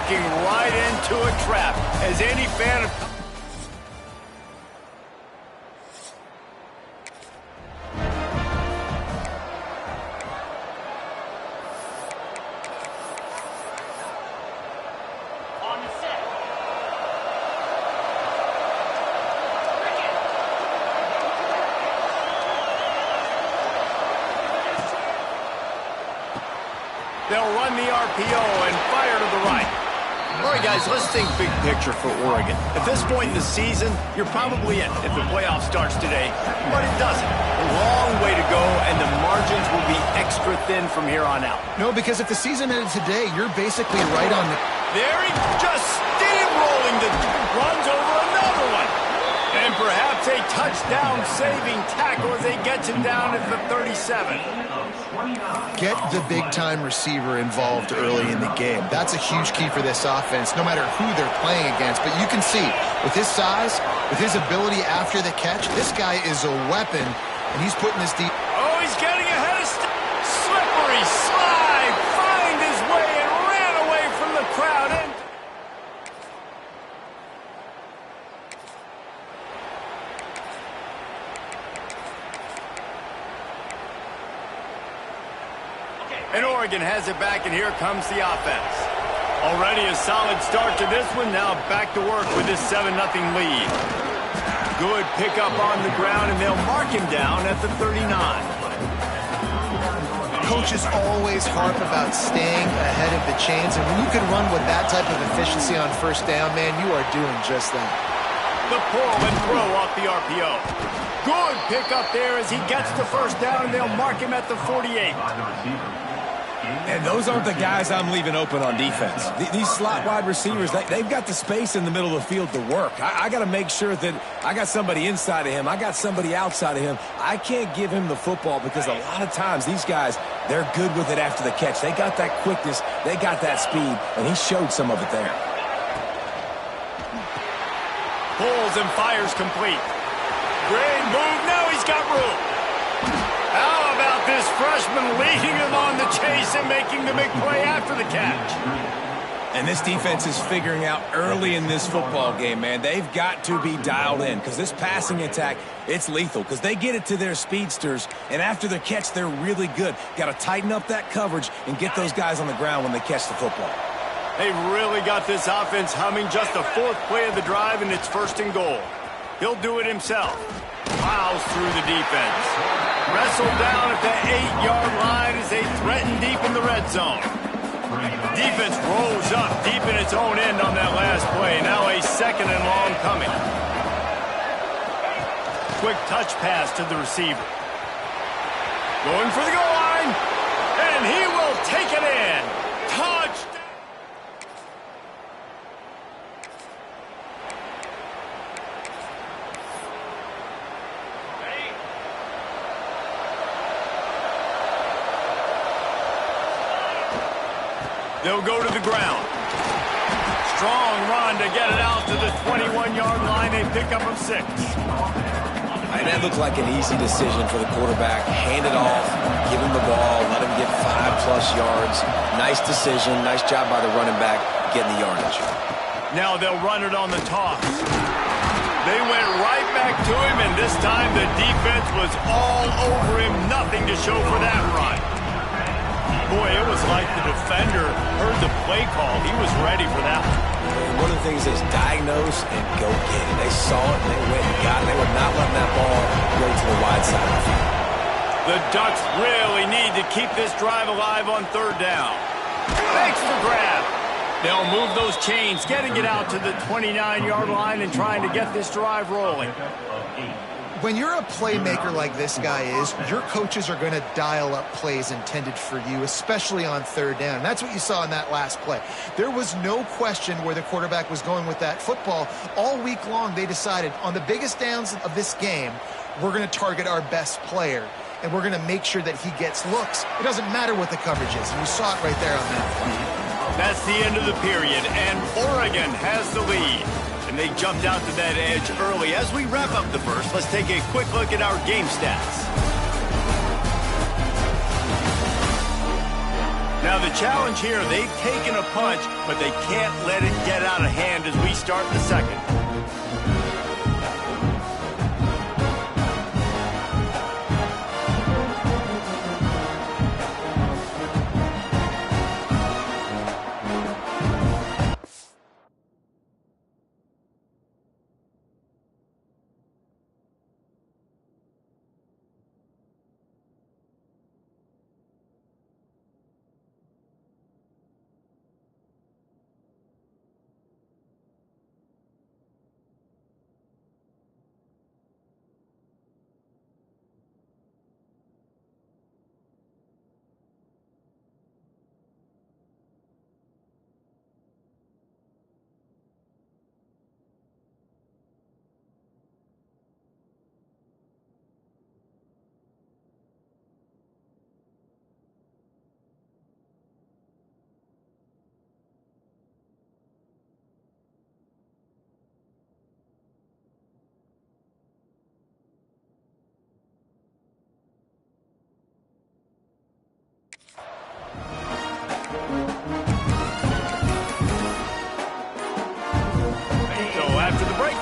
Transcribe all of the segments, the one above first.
walking right into a trap. As any fan of... They'll run the RPO and fire to the right. All right, guys, let's think big picture for Oregon. At this point in the season, you're probably in if the playoff starts today, but it doesn't. A long way to go, and the margins will be extra thin from here on out. No, because if the season ended today, you're basically right on the... There he just steamrolling the runs over another one. And perhaps a touchdown-saving tackle as they get him down at the 37. Get the big-time receiver involved early in the game. That's a huge key for this offense, no matter who they're playing against. But you can see, with his size, with his ability after the catch, this guy is a weapon, and he's putting this deep... Oh, he's getting ahead of... Slippery slide, find his way and ran away from the crowd. And Oregon has it back, and here comes the offense. Already a solid start to this one. Now back to work with this 7-0 lead. Good pickup on the ground, and they'll mark him down at the 39. Coaches always harp about staying ahead of the chains, and when you can run with that type of efficiency on first down, man, you are doing just that. The pull and throw off the RPO. Good pickup there as he gets the first down, and they'll mark him at the 48. And those aren't the guys I'm leaving open on defense. These slot wide receivers, they've got the space in the middle of the field to work. I got to make sure that I got somebody inside of him. I got somebody outside of him. I can't give him the football because a lot of times these guys, they're good with it after the catch. They got that quickness. They got that speed, and he showed some of it there. Pulls and fires complete. Great move. Now he's got room. How about this freshman leading him on the chase and making the big play after the catch? And this defense is figuring out early in this football game, man. They've got to be dialed in because this passing attack, it's lethal because they get it to their speedsters, and after the catch, they're really good. Got to tighten up that coverage and get those guys on the ground when they catch the football. They've really got this offense humming. Just the fourth play of the drive, and it's 1st and goal. He'll do it himself. Plows through the defense. Wrestled down at the 8-yard line as they threaten deep in the red zone. Defense rolls up deep in its own end on that last play. Now a 2nd and long coming. Quick touch pass to the receiver. Going for the goal line. And he will take it in. Touchdown. They'll go to the ground. Strong run to get it out to the 21-yard line. They pick up of 6. And that looked like an easy decision for the quarterback. Hand it off, give him the ball, let him get 5+ yards. Nice decision. Nice job by the running back getting the yardage. Now they'll run it on the toss. They went right back to him, and this time the defense was all over him. Nothing to show for that run. Boy, it was like the defender heard the play call. He was ready for that one. One of the things is diagnose and go get it. They saw it, and they went and got it. They were not letting that ball go to the wide side of the field. The Ducks really need to keep this drive alive on 3rd down. Thanks for the grab. They'll move those chains, getting it out to the 29-yard line and trying to get this drive rolling. When you're a playmaker like this guy is, your coaches are going to dial up plays intended for you, especially on 3rd down. And that's what you saw in that last play. There was no question where the quarterback was going with that football. All week long, they decided on the biggest downs of this game, we're going to target our best player, and we're going to make sure that he gets looks. It doesn't matter what the coverage is. And you saw it right there on that play. That's the end of the period, and Oregon has the lead. And they jumped out to that edge early. As we wrap up the first, let's take a quick look at our game stats. Now the challenge here, they've taken a punch, but they can't let it get out of hand as we start the second.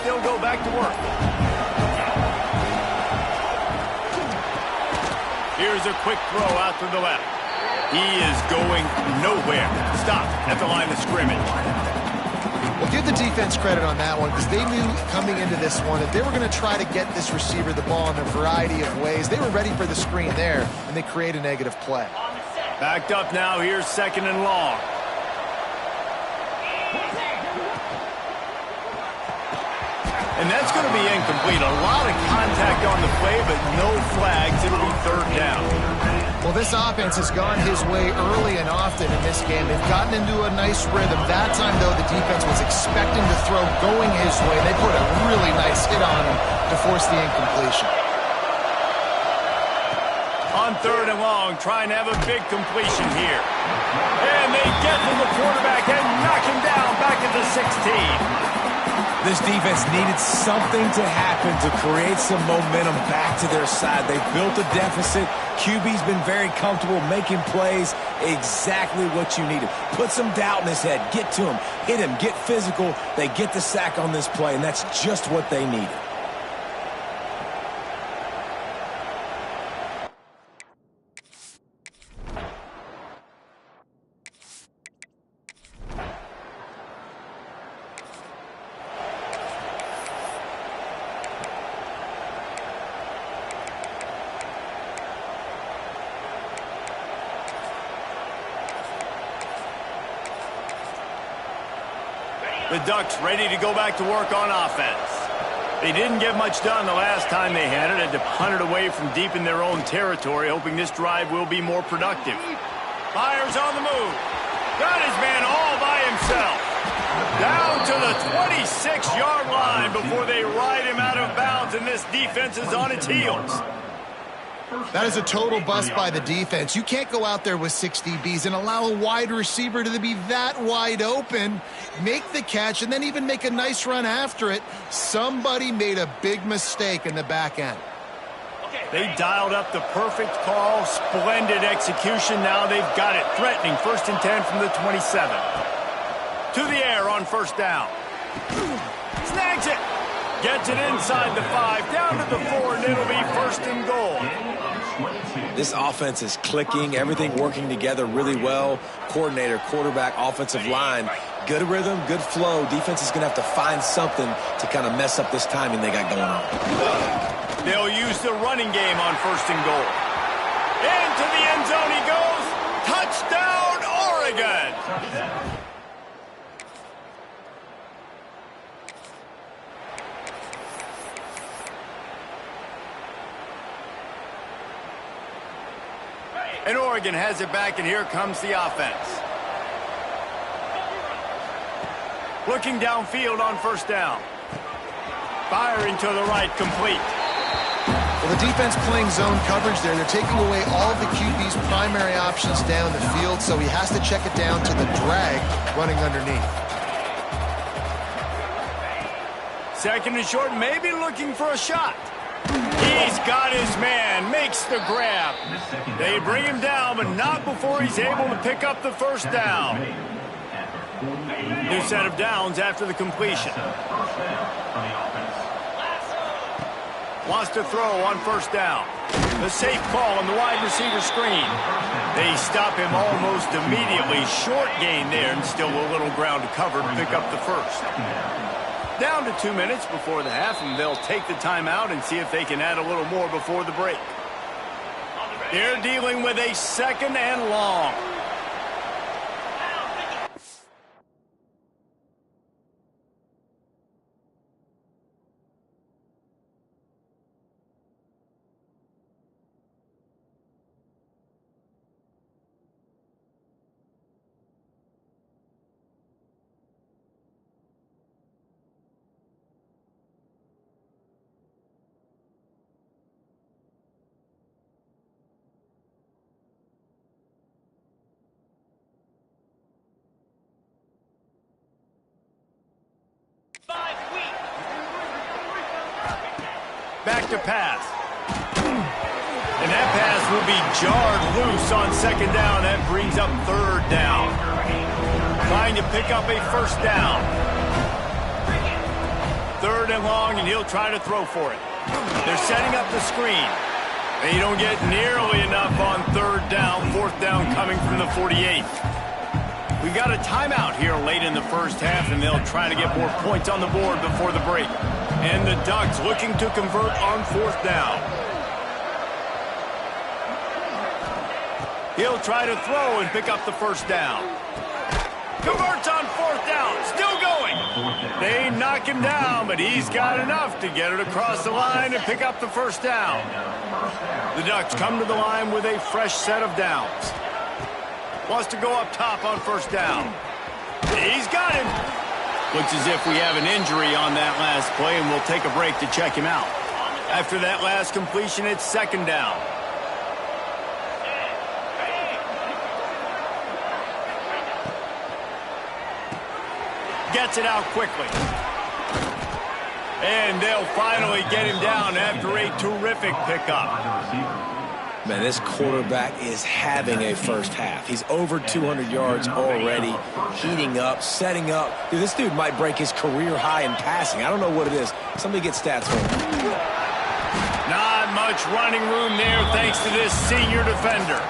They'll go back to work. Here's a quick throw out to the left. He is going nowhere. Stop at the line of scrimmage. Well, give the defense credit on that one because they knew coming into this one that they were going to try to get this receiver the ball in a variety of ways. They were ready for the screen there, and they create a negative play. Backed up now. Here's 2nd and long. And that's going to be incomplete. A lot of contact on the play, but no flags. It'll be 3rd down. Well, this offense has gone his way early and often in this game. They've gotten into a nice rhythm. That time, though, the defense was expecting to throw going his way. They put a really nice hit on him to force the incompletion. On 3rd and long, trying to have a big completion here. And they get to the quarterback and knock him down back at the 16. This defense needed something to happen to create some momentum back to their side. They've built a deficit. QB's been very comfortable making plays. Exactly what you needed. Put some doubt in his head. Get to him. Hit him. Get physical. They get the sack on this play, and that's just what they needed. The Ducks ready to go back to work on offense. They didn't get much done the last time they had it. Had to punt it away from deep in their own territory, hoping this drive will be more productive. Myers on the move. Got his man all by himself. Down to the 26-yard line before they ride him out of bounds, and this defense is on its heels. That is a total bust by the defense. You can't go out there with 6 DBs and allow a wide receiver to be that wide open, make the catch, and then even make a nice run after it. Somebody made a big mistake in the back end. They dialed up the perfect call, splendid execution. Now they've got it. Threatening 1st and 10 from the 27. To the air on 1st down. Snags it. Gets it inside the 5, down to the 4, and it'll be 1st and goal. This offense is clicking, everything working together really well. Coordinator, quarterback, offensive line, good rhythm, good flow. Defense is going to have to find something to kind of mess up this timing they got going on. They'll use the running game on 1st and goal. Into the end zone he goes. Touchdown, Oregon! And Oregon has it back, and here comes the offense. Looking downfield on 1st down. Firing to the right, complete. Well, the defense playing zone coverage there. They're taking away all of the QB's primary options down the field, so he has to check it down to the drag running underneath. 2nd and short, maybe looking for a shot. He He's got his man, makes the grab. They bring him down, but not before he's able to pick up the first down. New set of downs after the completion. Wants to throw on first down. The safe call on the wide receiver screen. They stop him almost immediately. Short gain there and still a little ground to cover to pick up the first. Down to 2 minutes before the half, and they'll take the timeout and see if they can add a little more before the break. They're dealing with a 2nd and long. Back to pass. And that pass will be jarred loose on 2nd down. That brings up 3rd down. Trying to pick up a first down. 3rd and long, and he'll try to throw for it. They're setting up the screen. They don't get nearly enough on 3rd down. 4th down coming from the 48. We got a timeout here late in the first half, and they'll try to get more points on the board before the break. And the Ducks looking to convert on 4th down. He'll try to throw and pick up the first down. Converts on 4th down. Still going. They knock him down, but he's got enough to get it across the line and pick up the first down. The Ducks come to the line with a fresh set of downs. Wants to go up top on 1st down. He's got him. Looks as if we have an injury on that last play, and we'll take a break to check him out. After that last completion, it's 2nd down. Gets it out quickly. And they'll finally get him down after a terrific pickup. Man, this quarterback is having a first half. He's over 200 yards already, heating up, setting up. Dude, this dude might break his career high in passing. I don't know what it is. Somebody get stats for him. Not much running room there thanks to this senior defender.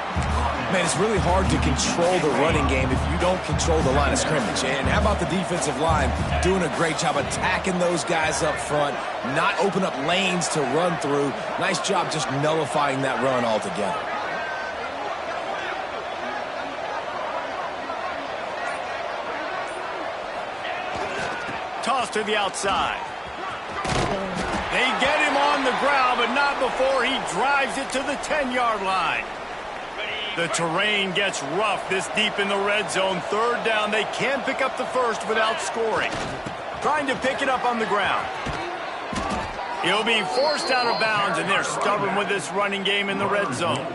Man, it's really hard to control the running game if you don't control the line of scrimmage. And how about the defensive line doing a great job attacking those guys up front, not open up lanes to run through. Nice job just nullifying that run altogether. Toss to the outside. They get him on the ground, but not before he drives it to the 10-yard line. The terrain gets rough this deep in the red zone. 3rd down. They can't pick up the first without scoring. Trying to pick it up on the ground. He'll be forced out of bounds, and they're stubborn with this running game in the red zone.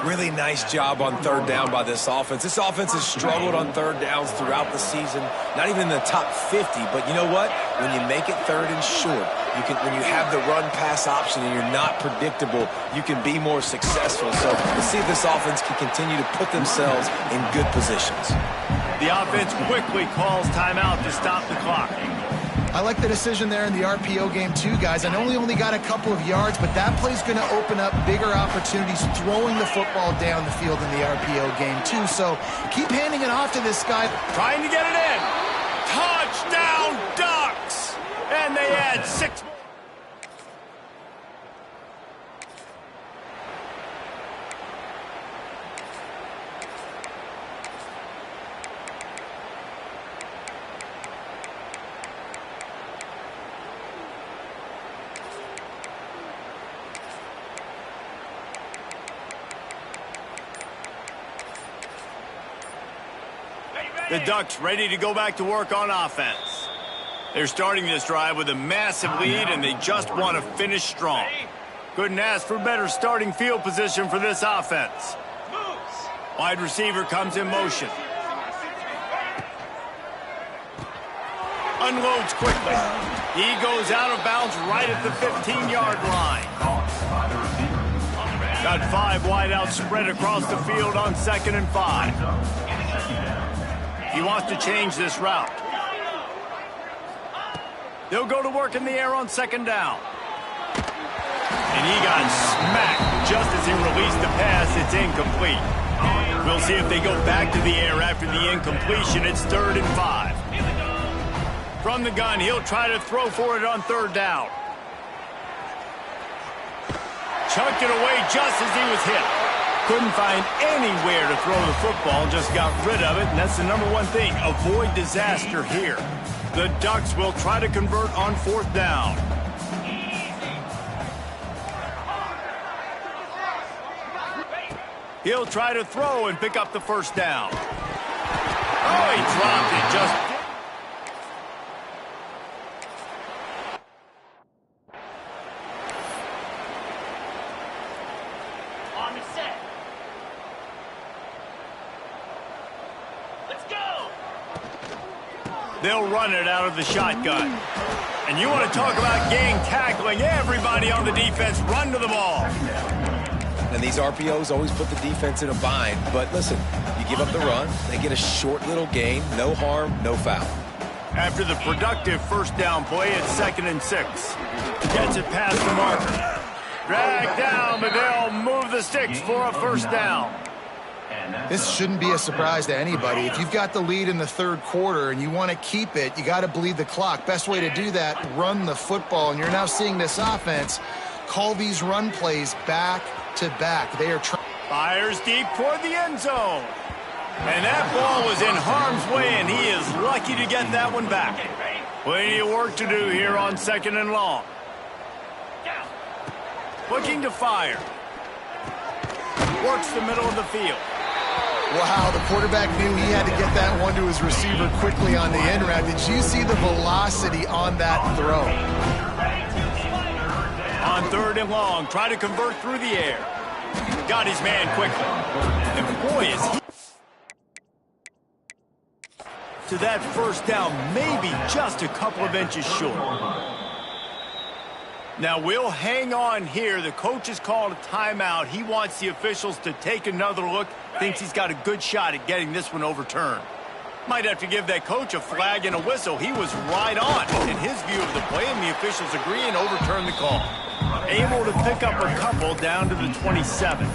Really nice job on 3rd down by this offense. This offense has struggled on 3rd downs throughout the season. Not even in the top 50, but you know what? When you make it 3rd and short, when you have the run-pass option and you're not predictable, you can be more successful. So let's see if this offense can continue to put themselves in good positions. The offense quickly calls timeout to stop the clock. I like the decision there in the RPO game too, guys. I know he only got a couple of yards, but that play's going to open up bigger opportunities throwing the football down the field in the RPO game too. So keep handing it off to this guy. Trying to get it in. Touchdown, Ducks! And they add 6 more. The Ducks ready to go back to work on offense. They're starting this drive with a massive lead, and they just want to finish strong. Couldn't ask for better starting field position for this offense. Wide receiver comes in motion. Unloads quickly. He goes out of bounds right at the 15-yard line. Got 5 wideouts spread across the field on 2nd and 5. He wants to change this route. They'll go to work in the air on 2nd down. And he got smacked just as he released the pass. It's incomplete. We'll see if they go back to the air after the incompletion. It's 3rd and 5. From the gun, he'll try to throw for it on 3rd down. Chucked it away just as he was hit. Couldn't find anywhere to throw the football, just got rid of it, and that's the #1 thing. Avoid disaster here. The Ducks will try to convert on 4th down. He'll try to throw and pick up the 1st down. Oh, he dropped it just... On the set. Let's go! They'll run it out of the shotgun. And you want to talk about gang tackling. Everybody on the defense run to the ball. And these RPOs always put the defense in a bind. But listen, you give up the run, they get a short little gain, no harm, no foul. After the productive 1st down play, it's 2nd and 6. Gets it past the marker. Dragged down, but they'll move the sticks for a 1st down. This shouldn't be a surprise to anybody. If you've got the lead in the 3rd quarter and you want to keep it, you got to bleed the clock. Best way to do that, run the football. And you're now seeing this offense call these run plays back to back. They are trying. Fires deep toward the end zone. And that ball was in harm's way, and he is lucky to get that one back. Plenty of work to do here on 2nd and long. Looking to fire. Works the middle of the field. Wow, the quarterback knew he had to get that one to his receiver quickly on the end route. Did you see the velocity on that throw? On 3rd and long, try to convert through the air. Got his man quickly. And boy, is he... to that 1st down, maybe just a couple of inches short. Now, we'll hang on here. The coach has called a timeout. He wants the officials to take another look. Thinks he's got a good shot at getting this one overturned. Might have to give that coach a flag and a whistle. He was right on in his view of the play, and the officials agree and overturn the call. Able to pick up a couple down to the 27.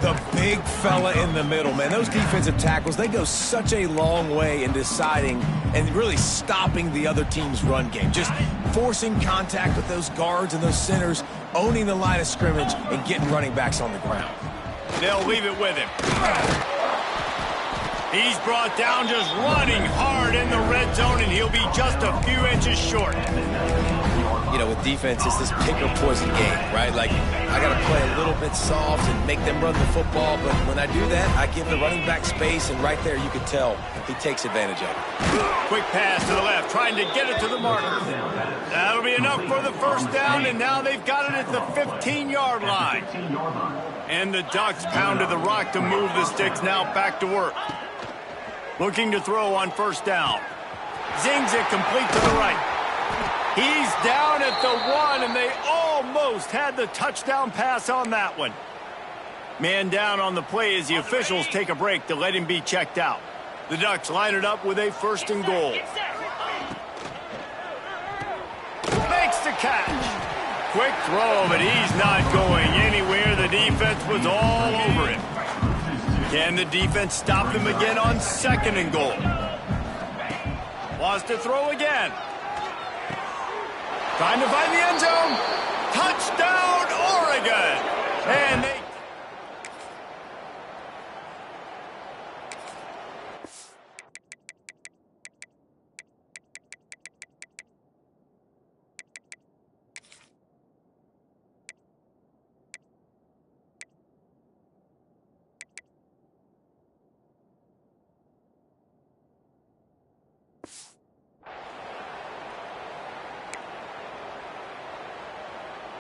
The big fella in the middle, man. Those defensive tackles, they go such a long way in deciding and really stopping the other team's run game. Just forcing contact with those guards and those centers, owning the line of scrimmage, and getting running backs on the ground. They'll leave it with him. He's brought down just running hard in the red zone, and he'll be just a few inches short. You know, with defense, it's this pick or poison game, right? Like, I got to play a little bit soft and make them run the football, but when I do that, I give the running back space, and right there you can tell he takes advantage of it. Quick pass to the left, trying to get it to the marker. That'll be enough for the 1st down, and now they've got it at the 15-yard line. And the Ducks pounded the rock to move the sticks, now back to work. Looking to throw on 1st down. Zings it complete to the right. He's down at the 1, and they almost had the touchdown pass on that one. Man down on the play as the officials take a break to let him be checked out. The Ducks line it up with a 1st and goal. Makes the catch. Quick throw, but he's not going anywhere. The defense was all over him. Can the defense stop them again on 2nd and goal? Wants to throw again. Trying to find the end zone. Touchdown, Oregon. And they...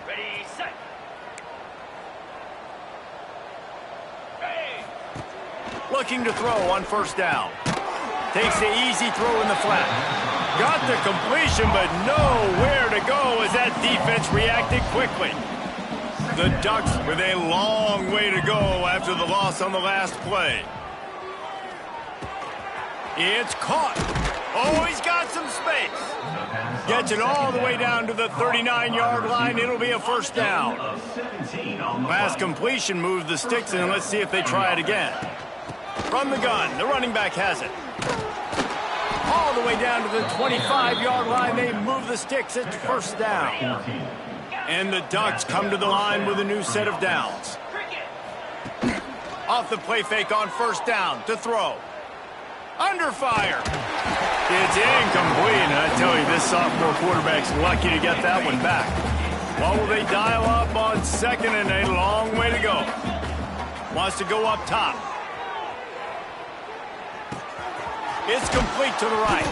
Ready, set. Looking to throw on 1st down. Takes the easy throw in the flat. Got the completion, but nowhere to go as that defense reacted quickly. The Ducks with a long way to go after the loss on the last play. It's caught. Oh, he's got some space. Gets it all the way down to the 39-yard line. It'll be a first down. Pass completion moves the sticks in. Let's see if they try it again. From the gun, the running back has it. All the way down to the 25-yard line. They move the sticks. It's first down. And the Ducks come to the line with a new set of downs. Off the play fake on first down to throw. Under fire. It's incomplete. And I tell you, this sophomore quarterback's lucky to get that one back. What will they dial up on second and a long way to go? Wants to go up top. It's complete to the right.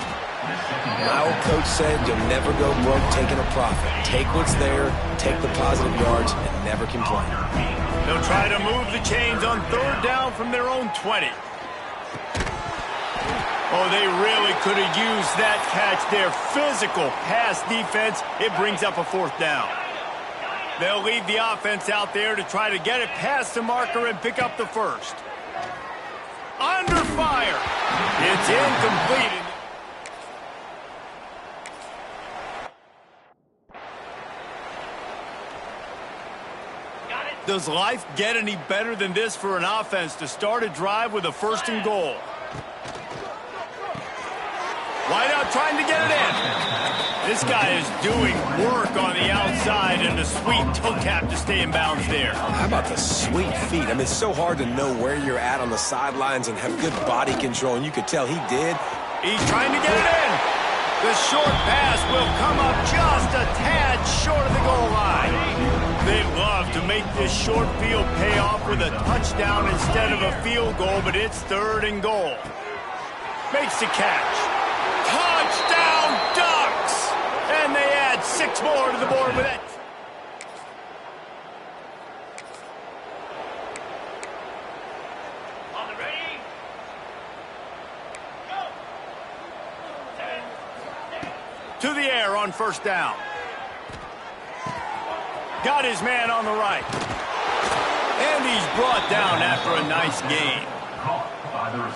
My old coach said you'll never go broke taking a profit. Take what's there, take the positive yards, and never complain. They'll try to move the chains on third down from their own 20. Oh, they really could have used that catch there. Physical pass defense. It brings up a fourth down. They'll leave the offense out there to try to get it past the marker and pick up the first. Under fire. It's incomplete. Does life get any better than this for an offense to start a drive with a first and goal? Wideout trying to get it in. This guy is doing work on the outside and a sweet toe tap to stay in bounds there. How about the sweet feet? I mean, it's so hard to know where you're at on the sidelines and have good body control, and you could tell he did. He's trying to get it in. The short pass will come up just a tad short of the goal line. They love to make this short field pay off with a touchdown instead of a field goal, but it's third and goal. Makes the catch. Touchdown, Ducks! And they add 6 more to the board with it. On the ready. Go. To the air on first down. Got his man on the right. And he's brought down after a nice game.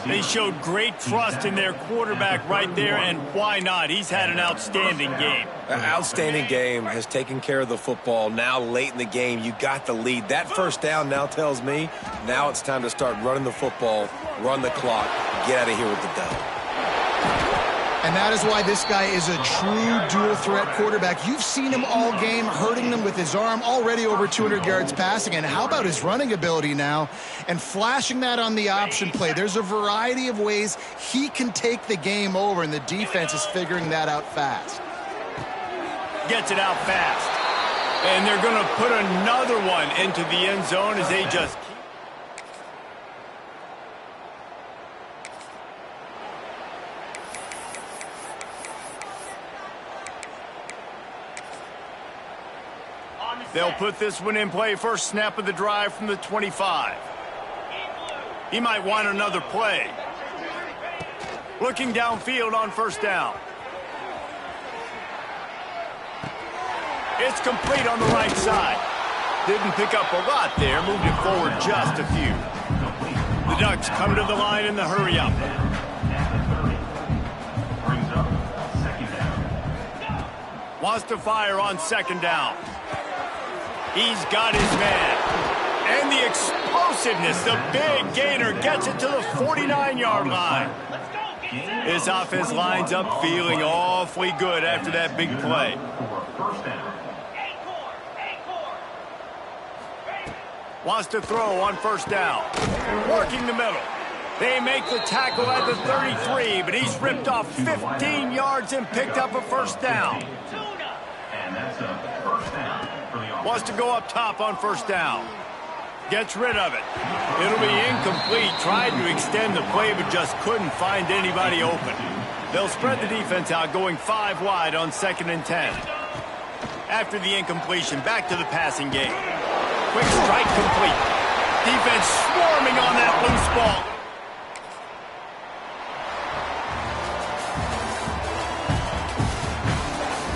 They showed great trust in their quarterback right there, and why not? He's had an outstanding game. An outstanding game, has taken care of the football. Now late in the game, you got the lead. That first down now tells me now it's time to start running the football, run the clock, get out of here with the dub. And that is why this guy is a true dual-threat quarterback. You've seen him all game, hurting them with his arm, already over 200 yards passing. And how about his running ability now? And flashing that on the option play. There's a variety of ways he can take the game over, and the defense is figuring that out fast. Gets it out fast. And they're going to put another one into the end zone as they just keep. They'll put this one in play. First snap of the drive from the 25. He might want another play. Looking downfield on first down. It's complete on the right side. Didn't pick up a lot there. Moved it forward just a few. The Ducks come to the line in the hurry up. Wants to fire on second down. He's got his man. And the explosiveness, the big gainer gets it to the 49-yard line. This offense lines up feeling awfully good after that big play. Wants to throw on first down. Working the middle. They make the tackle at the 33, but he's ripped off 15 yards and picked up a first down. Wants to go up top on first down. Gets rid of it. It'll be incomplete. Tried to extend the play, but just couldn't find anybody open. They'll spread the defense out, going 5 wide on 2nd and 10. After the incompletion, back to the passing game. Quick strike complete. Defense swarming on that loose ball.